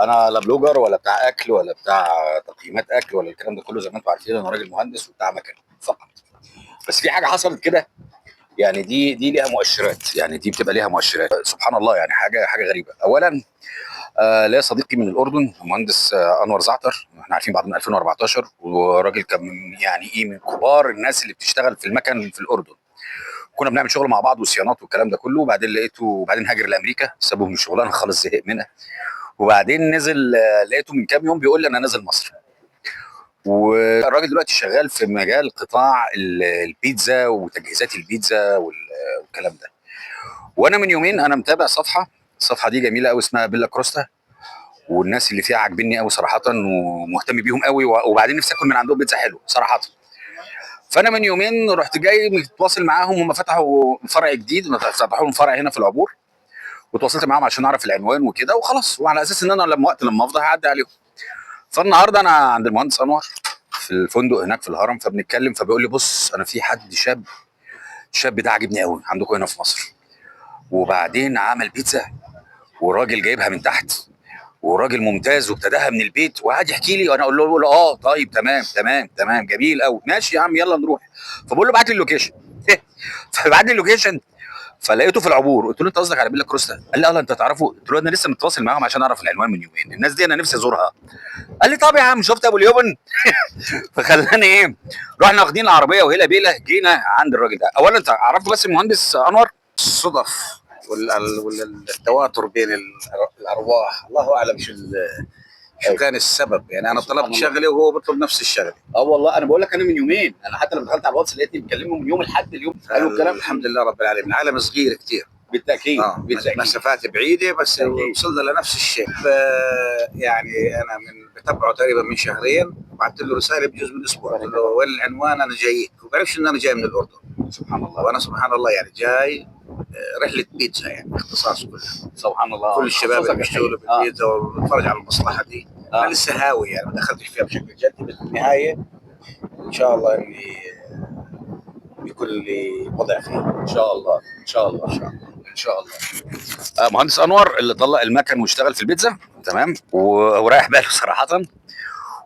انا لا بلوجر ولا بتاع اكل ولا بتاع تقييمات اكل ولا الكلام ده كله. زي ما انتم عارفين انا راجل مهندس وبتاع مكن فقط. بس في حاجه حصلت كده، يعني دي ليها مؤشرات، يعني دي بتبقى ليها مؤشرات سبحان الله. يعني حاجه غريبه. اولا ليا صديقي من الاردن المهندس انور زعتر، احنا عارفين بعض من 2014، وراجل كان يعني ايه من كبار الناس اللي بتشتغل في المكن في الاردن. كنا بنعمل شغل مع بعض وصيانات والكلام ده كله. وبعدين لقيته، وبعدين هاجر لامريكا، سابه من الشغلانه خالص، زهق منها. وبعدين نزل، لقيته من كام يوم بيقول لي انا نازل مصر. والراجل دلوقتي شغال في مجال قطاع البيتزا وتجهيزات البيتزا والكلام ده. وانا من يومين انا متابع الصفحه دي جميله قوي، اسمها بيلا كروستا، والناس اللي فيها عاجبني قوي صراحه ومهتم بيهم قوي. وبعدين نفسي اكل من عندهم بيتزا حلو صراحه. فانا من يومين رحت جاي متواصل معاهم، هم فتحوا فرع جديد، فتحوا لهم فرع هنا في العبور. وتواصلت معاهم عشان اعرف العنوان وكده وخلاص، وعلى اساس ان انا لما افضى هعدي عليهم. فالنهارده انا عند المهندس انور في الفندق هناك في الهرم، فبنتكلم، فبيقول لي بص انا في حد الشاب ده عاجبني قوي عندكم هنا في مصر، وبعدين عمل بيتزا والراجل جايبها من تحت، وراجل ممتاز وابتداها من البيت، وقعد يحكي لي وانا اقول له اه طيب تمام تمام تمام جميل قوي ماشي يا عم يلا نروح. فبقول له ابعت لي اللوكيشن فبعت لي اللوكيشن، فلقيته في العبور. قلت له انت قصدك على بيلا كروستا؟ قال لي اه انت تعرفه؟ قلت له انا لسه متواصل معاهم عشان اعرف العنوان من يومين، الناس دي انا نفسي ازورها. قال لي طب يا عم شفت ابو اليوبن فخلاني ايه، رحنا واخدين العربيه وهيلا بيلا جينا عند الراجل ده. اولا انت عرفت بس المهندس انور؟ الصدف والتواتر بين الارواح، الله اعلم شو كان السبب. يعني انا طلبت شغله وهو بيطلب نفس الشغله. والله انا بقول لك انا من يومين، انا حتى لما دخلت على الواتس لقيتني بكلمه من يوم الاحد اليوم قالوا الكلام. الحمد لله رب العالمين. العالم صغير كثير بالتاكيد بالتاكيد، مسافات بعيده بس وصلنا لنفس الشيء. يعني انا بتابعه تقريبا من شهرين، بعثت له رساله بجوز من اسبوع، قلت له وين العنوان انا جايك، وبعرفش ان انا جاي من الاردن. سبحان الله. وانا سبحان الله يعني جاي رحله بيتزا، يعني اختصاص كلها. سبحان الله. كل الشباب اللي بيشتغلوا بالبيتزا وبتفرج على المصلحه دي انا لسه هاوي، يعني ما دخلتش فيها بشكل جدي، بس بالنهايه ان شاء الله اني بيكون لي وضع فيه ان شاء الله ان شاء الله ان شاء الله ان شاء الله. مهندس انور اللي طلق المكن واشتغل في البيتزا تمام ورايح باله صراحه.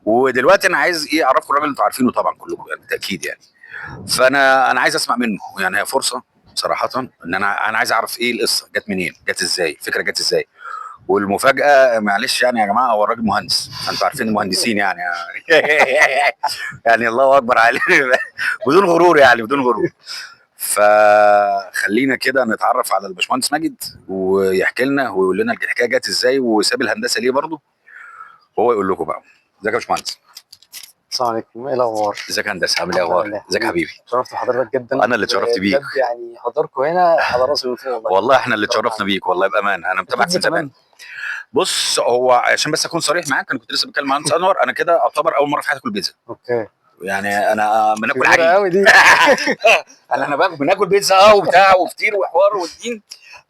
ودلوقتي انا عايز ايه اعرفكم الراجل انتوا عارفينه طبعا كلكم يعني بالتاكيد يعني. فانا عايز اسمع منه، يعني هي فرصه صراحه ان انا عايز اعرف ايه القصه، جت منين، جت ازاي، الفكره جت ازاي. والمفاجاه معلش يعني يا جماعه، هو الراجل مهندس، انتوا عارفين المهندسين يعني يعني الله اكبر عليه بدون غرور يعني بدون غرور. فخلينا كده نتعرف على الباشمهندس ماجد ويحكي لنا ويقول لنا الحكايه جت ازاي وساب الهندسه ليه برضه، وهو يقول لكم بقى. ازيك يا باشمهندس؟ السلام عليكم، ايه الاخبار؟ ازيك يا هندسه، عامل ايه اخبارك؟ ازيك يا حبيبي؟ شرفت بحضرتك جدا. انا اللي اتشرفت بيك بجد، يعني حضوركم هنا على راسي من فوق والله. والله احنا اللي اتشرفنا بيك والله بامانه، انا متابعك من زمان. بص هو عشان بس اكون صريح معاك، انا كنت لسه بتكلم مع مهندس انور، انا كده اعتبر اول مره في حياتي اكل بيتزا. اوكي. يعني انا بناكل عجين قوي دي انا بناكل بيتزا وبتاع وفطير وحوار والدين.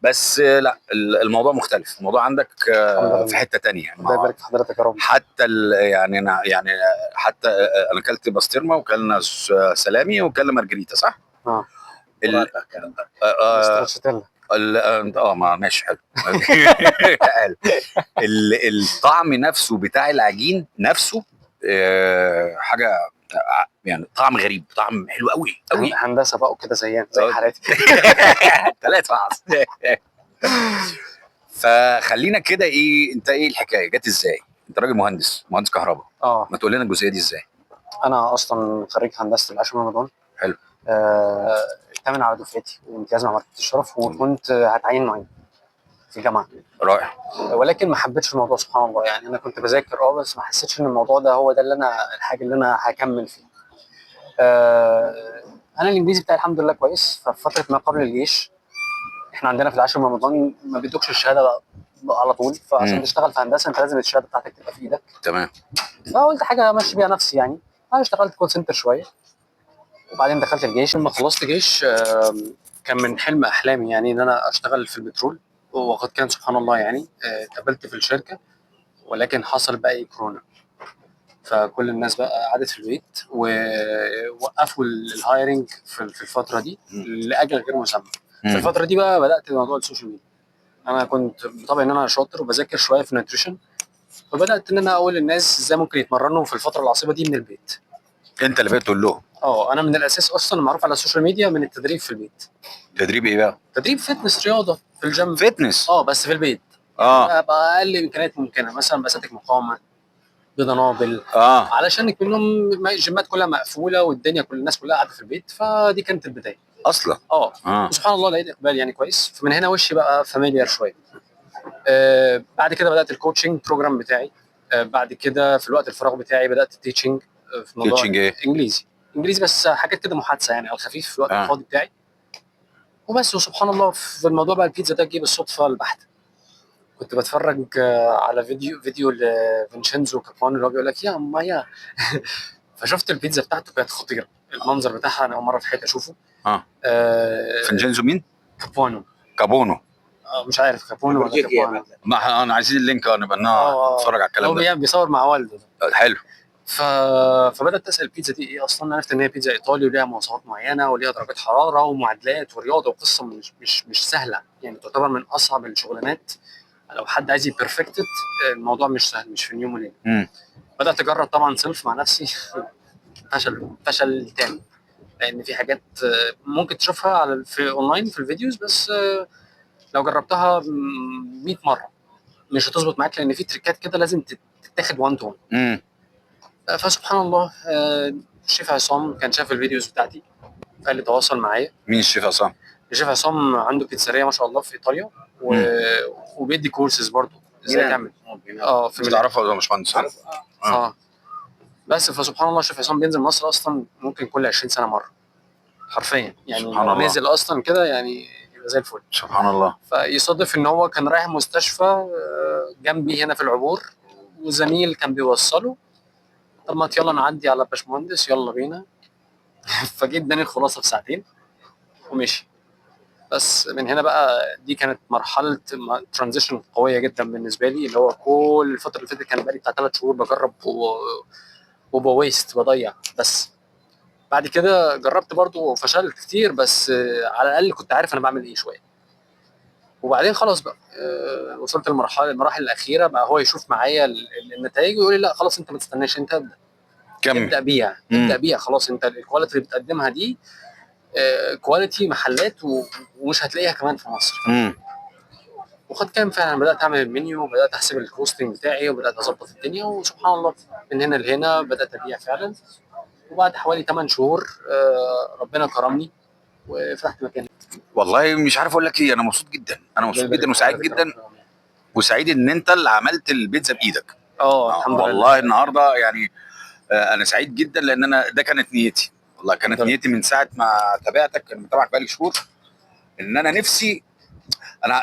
بس لا الموضوع مختلف، الموضوع عندك في حته ثانيه يعني. الله يبارك في حضرتك يا رب. حتى يعني انا يعني حتى انا اكلت بسطرمه وكلنا سلامي وكلنا مارجريتا صح؟ ستراتشيتيلا ما ماشي حلو الطعم نفسه بتاع العجين نفسه حاجه يعني طعم غريب، طعم حلو قوي قوي. هندسه بقى وكده زي حالاتي ثلاثه فخلينا كده ايه، انت ايه الحكايه جت ازاي؟ انت راجل مهندس كهرباء، ما تقول لنا الجزئيه دي ازاي؟ انا اصلا خريج هندسه العاشر من رمضان. حلو. الثامن على دفعتي وامتياز مع مرتبه الشرف، وكنت هتعين معين في الجامعه. رائع. ولكن ما حبيتش الموضوع سبحان الله، يعني انا كنت بذاكر بس ما حسيتش ان الموضوع ده هو ده اللي انا الحاجه اللي انا هكمل فيه. انا الانجليزي بتاعي الحمد لله كويس. ففي فتره ما قبل الجيش، احنا عندنا في العاشر من رمضان ما بيدوكش الشهاده على طول، فعشان تشتغل في هندسه انت لازم الشهاده بتاعتك تبقى في ايدك. تمام. فقلت حاجه امشي بيها نفسي يعني. انا اشتغلت كول سنتر شويه، وبعدين دخلت الجيش. لما خلصت جيش كان من حلم احلامي يعني ان انا اشتغل في البترول، وقد كان سبحان الله يعني. اتقبلت في الشركه، ولكن حصل بقى كورونا، فكل الناس بقى قعدت في البيت ووقفوا الهايرنج في الفتره دي لاجل غير مسمى. في الفتره دي بقى بدات موضوع السوشيال ميديا. انا كنت بطبعي ان انا شاطر وبذاكر شويه في نيوتريشن، فبدات ان انا اقول للناس ازاي ممكن يتمرنوا في الفتره العصيبه دي من البيت. انت اللي بقيت تقول لهم؟ انا من الاساس اصلا معروف على السوشيال ميديا من التدريب في البيت. تدريب ايه بقى؟ تدريب فتنس، رياضه في الجيم. فتنس. بس في البيت. اه باقل امكانيات ممكنه، مثلا بساتك مقاومه، بضنابل، اه علشان منهم الجيمات كلها مقفوله والدنيا الناس كلها قاعده في البيت، فدي كانت البدايه. اصلا. وسبحان الله لقيت اقبال يعني كويس، فمن هنا وشي بقى فاميليار شويه. بعد كده بدات الكوتشنج بروجرام بتاعي. بعد كده في الوقت الفراغ بتاعي بدات التيتشنج في موضوع تيتشنج ايه؟ انجليزي بس حاجات كده محادثه يعني على الخفيف في الوقت الفاضي بتاعي وبس. وسبحان الله في الموضوع بقى البيتزا ده جه بالصدفه البحته. كنت بتفرج على فيديو لفينشينزو كابون اللي هو بيقول لك يا مايا فشفت البيتزا بتاعته كانت خطيره، المنظر بتاعها انا اول مره في حياتي اشوفه. فينجينزو مين؟ كابونو. مش عارف كابونو ولا كابونو. ما انا عايزين اللينك نبقى نتفرج على الكلام ده. هو بيصور مع والده. حلو. فبدات اسال البيتزا دي ايه اصلا. عرفت ان هي بيتزا ايطالي وليها مواصفات معينه وليها درجات حراره ومعادلات ورياضه وقصه مش سهله يعني، تعتبر من اصعب الشغلانات. لو حد عايز يبرفكتد الموضوع مش سهل، مش في يوم وليله. بدات اجرب طبعا سيلف مع نفسي فشل تام، لان في حاجات ممكن تشوفها في اونلاين في الفيديوز، بس لو جربتها 100 مره مش هتظبط معاك، لان في تريكات كده لازم تتاخد 1 تو 1. فسبحان الله الشيف عصام كان شاف الفيديوز بتاعتي فقال لي تواصل معايا. مين الشيف عصام؟ الشيف عصام عنده بيتزاريه ما شاء الله في ايطاليا وبيدي كورسز برضه ازاي تعمل. في تعرفه ولا مش مهندس؟ بس فسبحان الله الشيف عصام بينزل مصر اصلا ممكن كل 20 سنه مره حرفيا يعني. سبحان الله. نزل اصلا كده يعني زي الفل. سبحان الله. فيصادف ان هو كان رايح مستشفى جنبي هنا في العبور، وزميل كان بيوصله. طب ما يلا نعدي على باشمهندس، يلا بينا. فجيت اداني الخلاصه في ساعتين ومشي. بس من هنا بقى دي كانت مرحله ترانزيشن قويه جدا بالنسبه لي، اللي هو كل الفتره اللي فاتت كان بقالي بتاع 3 شهور بجرب وبويست بضيع. بس بعد كده جربت برضو وفشلت كتير، بس على الاقل كنت عارف انا بعمل ايه شويه. وبعدين خلاص بقى وصلت المراحل الاخيره بقى، هو يشوف معايا النتائج ويقول لي لا خلاص انت ما تستناش، انت ابدا بيع خلاص. انت الكواليتي اللي بتقدمها دي كواليتي محلات ومش هتلاقيها كمان في مصر. وقد كان فعلا بدات اعمل المنيو وبدات احسب الكوستنج بتاعي وبدات اظبط الدنيا، وسبحان الله من هنا لهنا بدات ابيع فعلا. وبعد حوالي 8 شهور ربنا كرمني وفتحت مكان. والله مش عارف اقول لك ايه، انا مبسوط جدا، انا مبسوط جدا وسعيد جدا، وسعيد ان انت اللي عملت البيتزا بايدك. الحمد لله. والله النهارده يعني انا سعيد جدا، لان انا ده كانت نيتي، والله كانت نيتي من ساعه ما تابعتك، كان متابعك بقالي شهور، ان انا نفسي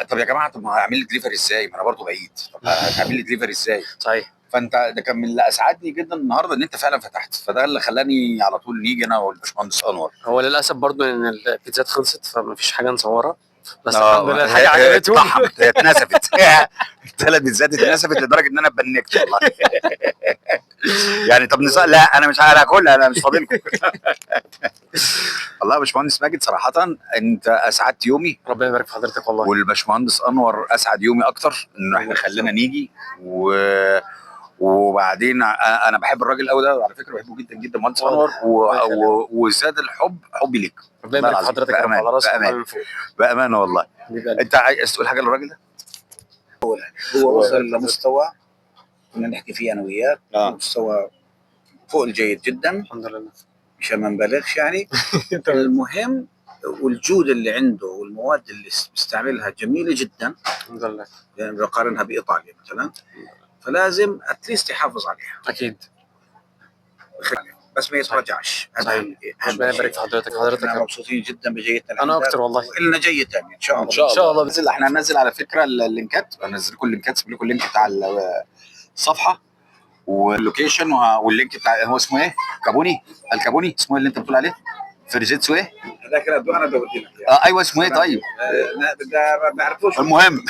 طب يا جماعه، طب ما هعمل لي دليفري ازاي؟ ما انا برضه بعيد، طب هتعمل لي دليفري ازاي؟ صحيح. فانت ده كان من اللي اسعدني جدا النهارده ان انت فعلا فتحت، فده اللي خلاني على طول نيجي انا والباشمهندس انور. هو للاسف برضو ان البيتزات خلصت فما فيش حاجه نصورها، بس الحمد لله الحاجه عجبتهم. هي اتنسفت. الثلاث بيتزات اتنسفت لدرجه ان انا اتبنكت والله. يعني طب لا انا مش هاكلها، انا مش فاضلكم. والله يا باشمهندس ماجد صراحه انت اسعدت يومي. ربنا يبارك في حضرتك والله. والباشمهندس انور اسعد يومي اكتر انه احنا خلينا نيجي وبعدين انا بحب الراجل قوي ده على فكره، بحبه جدا جدا مهندس انور، وزاد الحب حبي ليك. ربنا يبارك في حضرتك على راسي بامانه والله. انت عايز تقول حاجه للراجل ده؟ هو وصل لمستوى كنا نحكي فيه انا وياك، مستوى فوق الجيد جدا الحمد لله، مشان ما نبالغش يعني. المهم والجوده اللي عنده والمواد اللي بيستعملها جميله جدا الحمد لله، يعني بقارنها بايطاليا مثلا، فلازم اتليست يحافظ عليها اكيد، بس ما يتراجعش. ربنا يبارك في حضرتك مبسوطين جدا بجيتنا، انا اكتر والله، ولنا جايه ثانيه ان شاء الله. ان شاء الله باذن الله. احنا هننزل على فكره اللينكات، هنزل لكم اللينكات، سيب لكم اللينك بتاع الصفحه واللوكيشن واللينك بتاع هو اسمه ايه؟ الكابوني اسمه ايه اللي انت بتقول عليه؟ فريزيتسو ايه؟ هذاك انا بدي لك ايوه اسمه ايه طيب؟ ما بعرفوش. المهم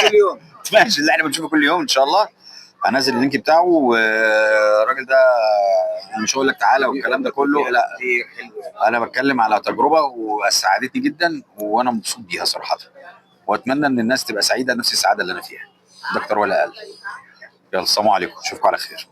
كل يوم ماشي، اللي احنا بنشوفه كل يوم ان شاء الله. هنزل اللينك بتاعه، والراجل ده مش هقول لك تعالى والكلام ده كله، لا انا بتكلم على تجربه وساعدتني جدا وانا مبسوط بيها صراحه، واتمنى ان الناس تبقى سعيده نفس السعاده اللي انا فيها، ده اكتر ولا اقل. يلا السلام عليكم، اشوفكم على خير.